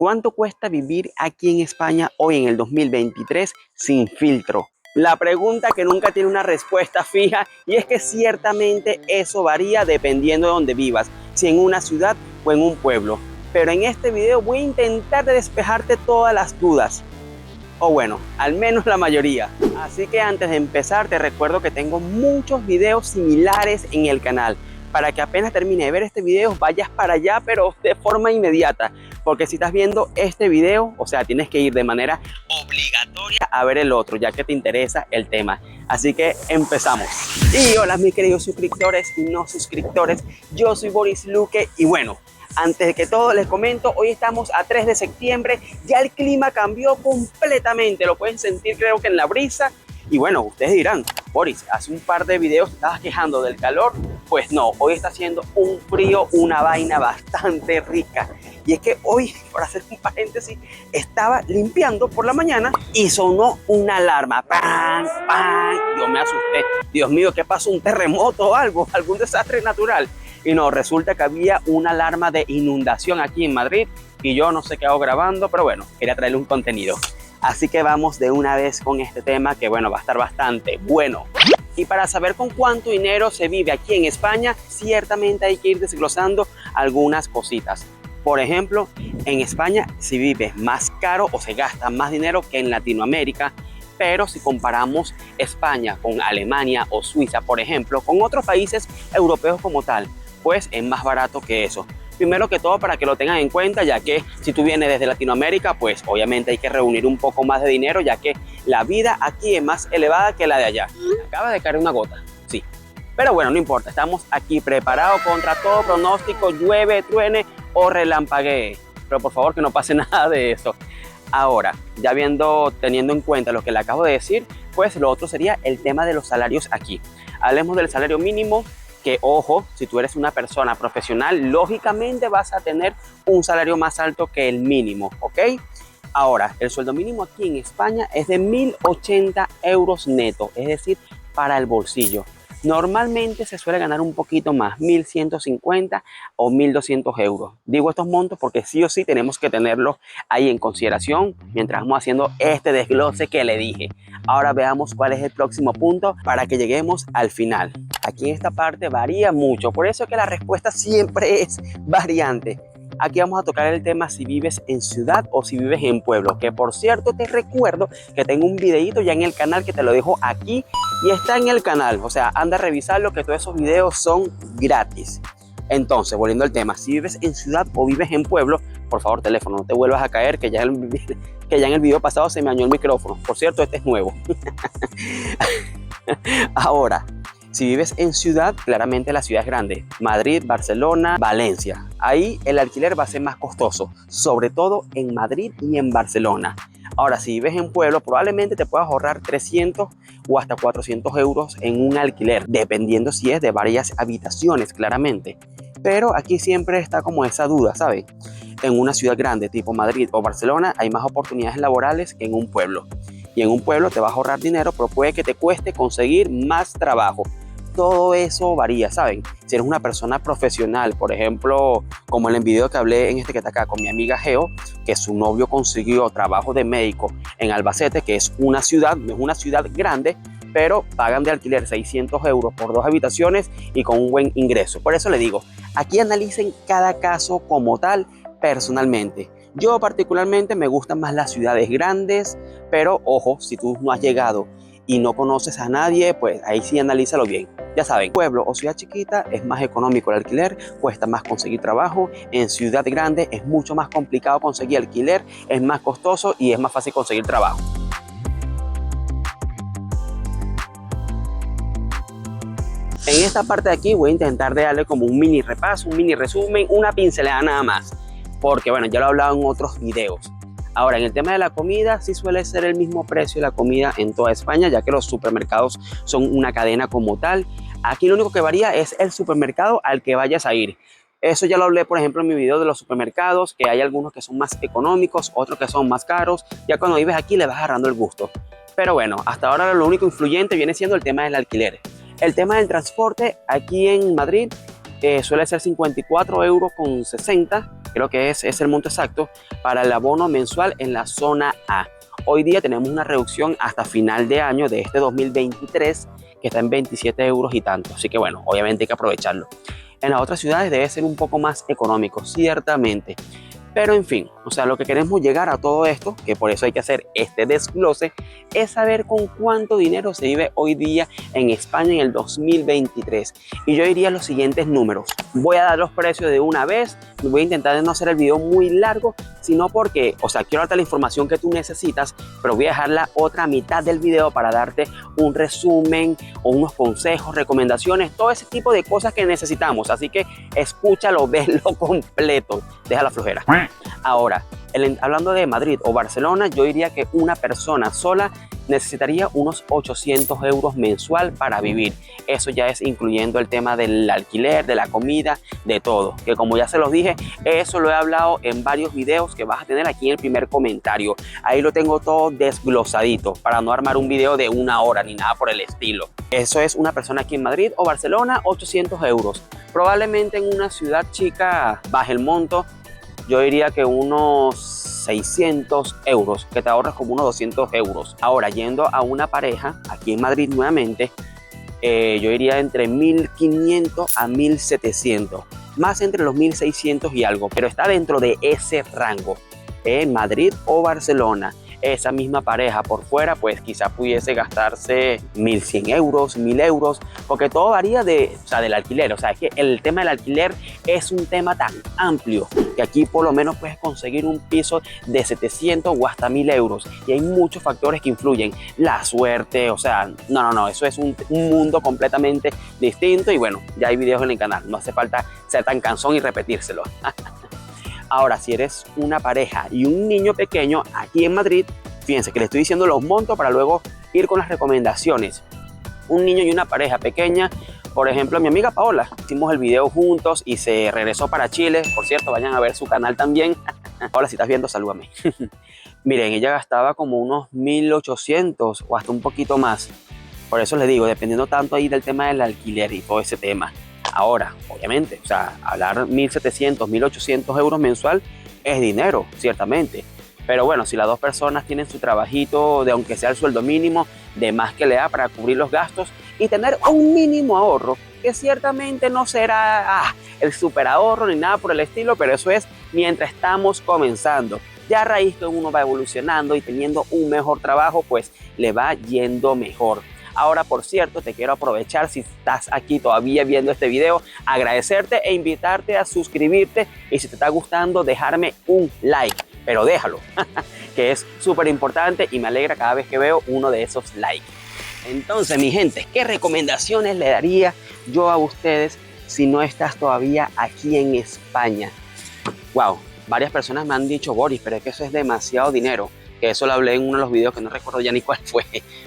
¿Cuánto cuesta vivir aquí en España hoy en el 2023 sin filtro? La pregunta que nunca tiene una respuesta fija, y es que ciertamente eso varía dependiendo de donde vivas, si en una ciudad o en un pueblo. Pero en este video voy a intentar despejarte todas las dudas, o bueno, al menos la mayoría. Así que antes de empezar te recuerdo que tengo muchos videos similares en el canal, para que apenas termine de ver este video vayas para allá, pero de forma inmediata, porque si estás viendo este video, o sea, tienes que ir de manera obligatoria a ver el otro, ya que te interesa el tema. Así que empezamos. Y hola mis queridos suscriptores y no suscriptores, yo soy Boris Luque y bueno, antes de que todo les comento, hoy estamos a 3 de septiembre, ya el clima cambió completamente, lo pueden sentir creo que en la brisa. Y bueno, ustedes dirán, Boris, hace un par de videos te estabas quejando del calor. Pues no, hoy está haciendo un frío, una vaina bastante rica. Y es que hoy, por hacer un paréntesis, estaba limpiando por la mañana y sonó una alarma. ¡Pam! ¡Pam! Yo me asusté. Dios mío, ¿qué pasó? ¿Un terremoto o algo? ¿Algún desastre natural? Y no, resulta que había una alarma de inundación aquí en Madrid y yo no sé qué hago grabando, pero bueno, quería traerle un contenido. Así que vamos de una vez con este tema que bueno, va a estar bastante bueno. Y para saber con cuánto dinero se vive aquí en España, ciertamente hay que ir desglosando algunas cositas. Por ejemplo, en España se vive más caro o se gasta más dinero que en Latinoamérica, pero si comparamos España con Alemania o Suiza, por ejemplo, con otros países europeos como tal, pues es más barato que eso. Primero que todo, para que lo tengan en cuenta, ya que si tú vienes desde Latinoamérica, pues obviamente hay que reunir un poco más de dinero, ya que la vida aquí es más elevada que la de allá. Acaba de caer una gota, sí. Pero bueno, no importa, estamos aquí preparados contra todo pronóstico, llueve, truene o relampaguee. Pero por favor que no pase nada de eso. Ahora, ya teniendo en cuenta lo que le acabo de decir, pues lo otro sería el tema de los salarios aquí. Hablemos del salario mínimo, que ojo, si tú eres una persona profesional, lógicamente vas a tener un salario más alto que el mínimo, ¿ok? Ahora, el sueldo mínimo aquí en España es de 1.080 euros neto, es decir, para el bolsillo. Normalmente se suele ganar un poquito más, 1.150 o 1.200 euros. Digo estos montos porque sí o sí tenemos que tenerlos ahí en consideración mientras vamos haciendo este desglose que le dije. Ahora veamos cuál es el próximo punto para que lleguemos al final. Aquí en esta parte varía mucho, por eso que la respuesta siempre es variante. Aquí vamos a tocar el tema si vives en ciudad o si vives en pueblo, que por cierto te recuerdo que tengo un videito ya en el canal que te lo dejo aquí y está en el canal, o sea, anda a revisarlo, que todos esos videos son gratis. Entonces, volviendo al tema, si vives en ciudad o vives en pueblo, por favor teléfono, no te vuelvas a caer, que ya en el video pasado se me dañó el micrófono. Por cierto, este es nuevo. Ahora, si vives en ciudad, claramente la ciudad es grande. Madrid, Barcelona, Valencia. Ahí el alquiler va a ser más costoso, sobre todo en Madrid y en Barcelona. Ahora, si vives en pueblo, probablemente te puedas ahorrar 300 o hasta 400 euros en un alquiler, dependiendo si es de varias habitaciones, claramente. Pero aquí siempre está como esa duda, ¿sabes? En una ciudad grande tipo Madrid o Barcelona hay más oportunidades laborales que en un pueblo. Y en un pueblo te vas a ahorrar dinero, pero puede que te cueste conseguir más trabajo. Todo eso varía, ¿saben? Si eres una persona profesional, por ejemplo, como en el video que hablé en este que está acá con mi amiga Geo, que su novio consiguió trabajo de médico en Albacete, que es una ciudad, no es una ciudad grande, pero pagan de alquiler 600 euros por 2 habitaciones y con un buen ingreso. Por eso le digo, aquí analicen cada caso como tal personalmente. Yo particularmente me gustan más las ciudades grandes, pero ojo, si tú no has llegado y no conoces a nadie, pues ahí sí analízalo bien. Ya saben, pueblo o ciudad chiquita es más económico el alquiler, cuesta más conseguir trabajo. En ciudad grande es mucho más complicado conseguir alquiler, es más costoso y es más fácil conseguir trabajo. En esta parte de aquí voy a intentar darle como un mini repaso, un mini resumen, una pincelada nada más, porque bueno, ya lo he hablado en otros videos. Ahora, en el tema de la comida, sí suele ser el mismo precio de la comida en toda España, ya que los supermercados son una cadena como tal. Aquí lo único que varía es el supermercado al que vayas a ir. Eso ya lo hablé, por ejemplo, en mi video de los supermercados, que hay algunos que son más económicos, otros que son más caros. Ya cuando vives aquí le vas agarrando el gusto. Pero bueno, hasta ahora lo único influyente viene siendo el tema del alquiler. El tema del transporte aquí en Madrid suele ser 54,60 € creo que es el monto exacto para el abono mensual en la zona A. Hoy día tenemos una reducción hasta final de año de este 2023 que está en 27 euros y tanto. Así que bueno, obviamente hay que aprovecharlo. En las otras ciudades debe ser un poco más económico, ciertamente. Pero en fin, o sea, lo que queremos llegar a todo esto, que por eso hay que hacer este desglose, es saber con cuánto dinero se vive hoy día en España en el 2023. Y yo diría los siguientes números. Voy a dar los precios de una vez. Voy a intentar no hacer el video muy largo, sino porque, o sea, quiero darte la información que tú necesitas, pero voy a dejar la otra mitad del video para darte un resumen o unos consejos, recomendaciones, todo ese tipo de cosas que necesitamos. Así que escúchalo, veslo completo. Deja la flojera. Ahora, hablando de Madrid o Barcelona, yo diría que una persona sola necesitaría unos 800 euros mensual para vivir. Eso ya es incluyendo el tema del alquiler, de la comida, de todo. Que como ya se los dije, eso lo he hablado en varios videos que vas a tener aquí en el primer comentario. Ahí lo tengo todo desglosadito para no armar un video de 1 hora ni nada por el estilo. Eso es una persona aquí en Madrid o Barcelona, 800 euros. Probablemente en una ciudad chica baje el monto. Yo diría que unos 600 euros, que te ahorras como unos 200 euros. Ahora, yendo a una pareja, aquí en Madrid nuevamente, yo diría entre 1500 a 1700, más entre los 1600 y algo, pero está dentro de ese rango, Madrid o Barcelona. Esa misma pareja por fuera, pues quizá pudiese gastarse 1100 euros, 1000 euros, porque todo varía del alquiler. O sea, es que el tema del alquiler es un tema tan amplio que aquí por lo menos puedes conseguir un piso de 700 o hasta 1000 euros. Y hay muchos factores que influyen. La suerte, o sea, no, eso es un mundo completamente distinto. Y bueno, ya hay videos en el canal, no hace falta ser tan cansón y repetírselo. Ahora, si eres una pareja y un niño pequeño aquí en Madrid, fíjense que le estoy diciendo los montos para luego ir con las recomendaciones. Un niño y una pareja pequeña, por ejemplo, mi amiga Paola, hicimos el video juntos y se regresó para Chile. Por cierto, vayan a ver su canal también. Paola, si estás viendo, salúdame. Miren, ella gastaba como unos 1800 o hasta un poquito más. Por eso les digo, dependiendo tanto ahí del tema del alquiler y todo ese tema. Ahora, obviamente, o sea, hablar 1700, 1800 euros mensual es dinero, ciertamente. Pero bueno, si las dos personas tienen su trabajito, de aunque sea el sueldo mínimo, de más que le da para cubrir los gastos y tener un mínimo ahorro, que ciertamente no será el super ahorro ni nada por el estilo, pero eso es mientras estamos comenzando. Ya a raíz que uno va evolucionando y teniendo un mejor trabajo, pues le va yendo mejor. Ahora, por cierto, te quiero aprovechar, si estás aquí todavía viendo este video, agradecerte e invitarte a suscribirte y si te está gustando, dejarme un like, pero déjalo, que es súper importante y me alegra cada vez que veo uno de esos likes. Entonces, mi gente, ¿qué recomendaciones le daría yo a ustedes si no estás todavía aquí en España? Wow, varias personas me han dicho, Boris, pero es que eso es demasiado dinero. Que eso lo hablé en uno de los videos que no recuerdo ya ni cuál fue,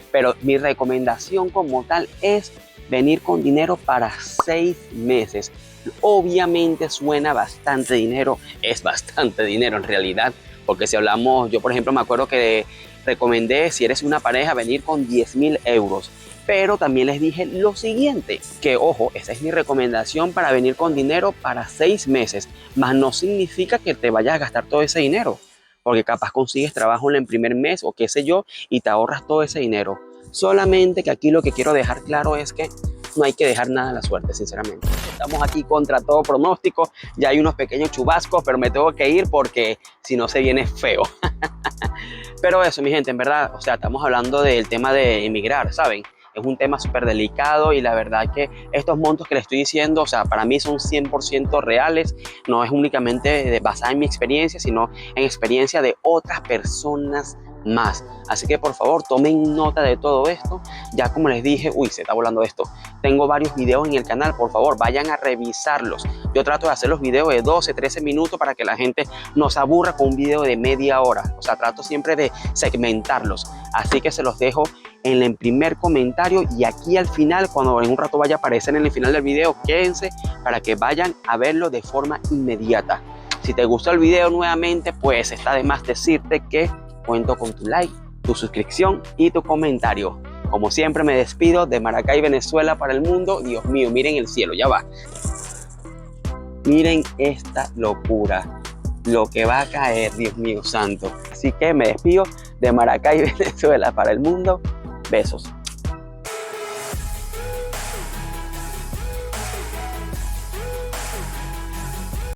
pero mi recomendación como tal es venir con dinero para 6 meses. Obviamente suena bastante dinero, es bastante dinero en realidad, porque si hablamos, yo por ejemplo me acuerdo que recomendé, si eres una pareja, venir con 10.000 euros. Pero también les dije lo siguiente, que ojo, esa es mi recomendación para venir con dinero para 6 meses, más no significa que te vayas a gastar todo ese dinero. Porque capaz consigues trabajo en el primer mes o qué sé yo y te ahorras todo ese dinero. Solamente que aquí lo que quiero dejar claro es que no hay que dejar nada a la suerte, sinceramente. Estamos aquí contra todo pronóstico, ya hay unos pequeños chubascos, pero me tengo que ir porque si no se viene feo. Pero eso, mi gente, en verdad, o sea, estamos hablando del tema de emigrar, ¿saben? Es un tema súper delicado y la verdad que estos montos que les estoy diciendo, o sea, para mí son 100% reales. No es únicamente basada en mi experiencia, sino en experiencia de otras personas más. Así que por favor tomen nota de todo esto. Ya como les dije, uy, se está volando esto. Tengo varios videos en el canal, por favor vayan a revisarlos. Yo trato de hacer los videos de 12, 13 minutos para que la gente no se aburra con un video de media hora. O sea, trato siempre de segmentarlos. Así que se los dejo en el primer comentario y aquí al final, cuando en un rato vaya a aparecer en el final del video, quédense para que vayan a verlo de forma inmediata. Si te gustó el video nuevamente, pues está de más decirte que cuento con tu like, tu suscripción y tu comentario. Como siempre me despido de Maracay, Venezuela para el mundo. Dios mío, miren el cielo, ya va. Miren esta locura. lo que va a caer, Dios mío santo. Así que me despido de Maracay, Venezuela para el mundo. Besos.